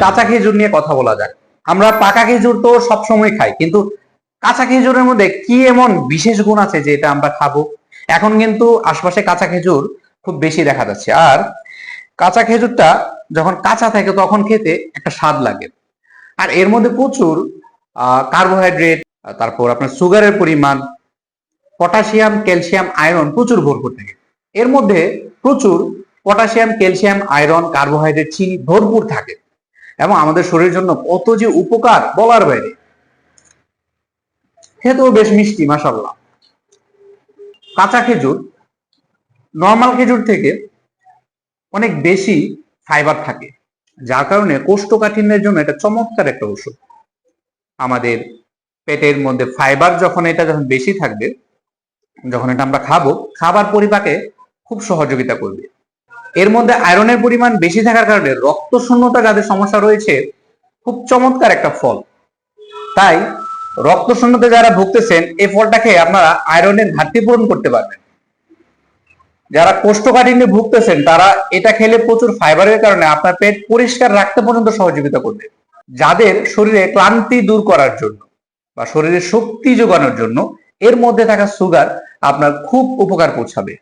কাঁচা খেজুর নিয়ে কথা বলা যাক। আমরা পাকা খেজুর তো সবসময় খাই, কিন্তু কাঁচা খেজুরের মধ্যে কি এমন বিশেষ গুণ আছে যে এটা আমরা খাবো? এখন কিন্তু আশপাশে কাঁচা খেজুর খুব বেশি দেখা যাচ্ছে। আর কাঁচা খেজুরটা যখন কাঁচা থাকে তখন খেতে একটা স্বাদ লাগে। আর এর মধ্যে প্রচুর কার্বোহাইড্রেট, তারপর আপনার সুগারের পরিমাণ, পটাশিয়াম, ক্যালসিয়াম, আয়রন প্রচুর ভরপুর থাকে। এর মধ্যে প্রচুর পটাশিয়াম, ক্যালসিয়াম, আয়রন, কার্বোহাইড্রেট, চিনি ভরপুর থাকে এবং আমাদের শরীরের জন্য কত যে উপকার বলার বাইরে। খেতেও বেশ মিষ্টি, মাশাআল্লাহ। কাঁচা খেজুর নর্মাল খেজুর থেকে অনেক বেশি ফাইবার থাকে, যার কারণে কোষ্ঠকাঠিন্যের জন্য এটা চমৎকার একটা ওষুধ। আমাদের পেটের মধ্যে ফাইবার যখন বেশি থাকবে, যখন এটা আমরা খাবো, খাবার পরিপাকে খুব সহযোগিতা করবে। এর মধ্যে আয়রনের পরিমাণ বেশি থাকার কারণে রক্ত শূন্যতা যাদের সমস্যা রয়েছে, খুব চমৎকার একটা ফল। তাই রক্ত শূন্যতা যারা ভুগতেছেন, এই ফলটা খেয়ে আপনারা আয়রনের ঘাটতি পূরণ করতে পারবেন। যারা কোষ্ঠকাঠিন্যে ভুগতেছেন তারা এটা খেলে প্রচুর ফাইবারের কারণে আপনার পেট পরিষ্কার রাখতে পর্যন্ত সহযোগিতা করবে। যাদের শরীরে ক্লান্তি দূর করার জন্য বা শরীরে শক্তি যোগানোর জন্য এর মধ্যে থাকা সুগার আপনার খুব উপকার পৌঁছাবে।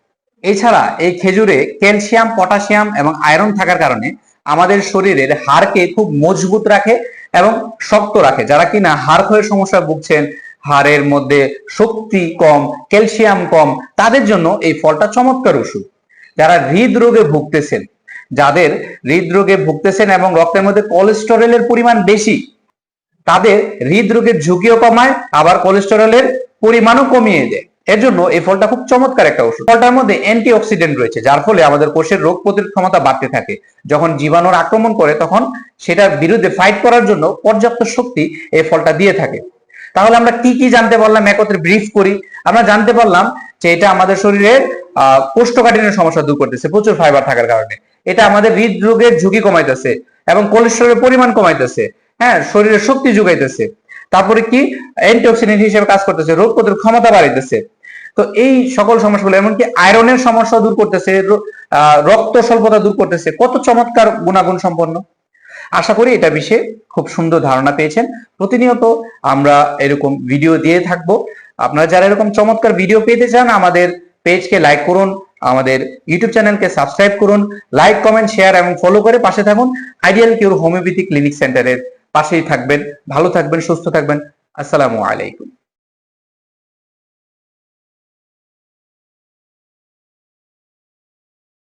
এছাড়া এই খেজুরে ক্যালসিয়াম, পটাশিয়াম এবং আয়রন থাকার কারণে আমাদের শরীরের হাড়কে খুব মজবুত রাখে এবং শক্ত রাখে। যারা কিনা হাড় ক্ষয়ের সমস্যা ভুগছেন, হাড়ের মধ্যে শক্তি কম, ক্যালসিয়াম কম, তাদের জন্য এই ফলটা চমৎকার ওষুধ। যারা হৃদরোগে ভুগতেছেন, যাদের হৃদরোগে ভুগতেছেন এবং রক্তের মধ্যে কোলেস্টেরলের পরিমাণ বেশি, তাদের হৃদরোগের ঝুঁকিও কমায়, আবার কোলেস্টেরলের পরিমাণও কমিয়ে দেয়। এর জন্য এই ফলটা খুব চমৎকার একটা ওষুধ। ফলটার মধ্যে অ্যান্টিঅক্সিডেন্ট রয়েছে, যার ফলে আমাদের কোষের রোগ প্রতিরোধ ক্ষমতা বাড়তে থাকে। যখন জীবাণুর আক্রমণ করে তখন সেটার বিরুদ্ধে ফাইট করার জন্য পর্যাপ্ত শক্তি এই ফলটা দিয়ে থাকে। তাহলে আমরা কি কি জানতে পারলাম, একত্রে ব্রিফ করি। আমরা জানতে পারলাম যে এটা আমাদের শরীরের কোষ্ঠকাঠিন্যের সমস্যা দূর করতেছে প্রচুর ফাইবার থাকার কারণে। এটা আমাদের হৃদরোগের ঝুঁকি কমাইতেছে এবং কোলেস্টেরলের পরিমাণ কমাইতেছে, হ্যাঁ, শরীরের শক্তি যোগাইতেছে। তারপরে কি, অ্যান্টিঅক্সিডেন্ট হিসেবে কাজ করতেছে, রোগ প্রতিরোধ ক্ষমতা বাড়াইতেছে। তো এই সকল সমস্যাগুলো, এমনকি আয়রনের সমস্যা দূর করতেছে, রক্ত স্বল্পতা দূর করতেছে। কত চমৎকার গুণাগুণ সম্পন্ন। আশা করি এটা বিষয়ে খুব সুন্দর ধারণা পেয়েছেন। প্রতিনিয়ত আমরা এরকম ভিডিও দিয়ে থাকবো। আপনারা যারা এরকম চমৎকার ভিডিও পেতে চান, আমাদের পেজকে লাইক করুন, আমাদের ইউটিউব চ্যানেলকে সাবস্ক্রাইব করুন, লাইক, কমেন্ট, শেয়ার এবং ফলো করে পাশে থাকুন। আইডিয়াল কিউর হোমিওপ্যাথি ক্লিনিক সেন্টারের পাশেই থাকবেন। ভালো থাকবেন, সুস্থ থাকবেন। আসসালামু আলাইকুম।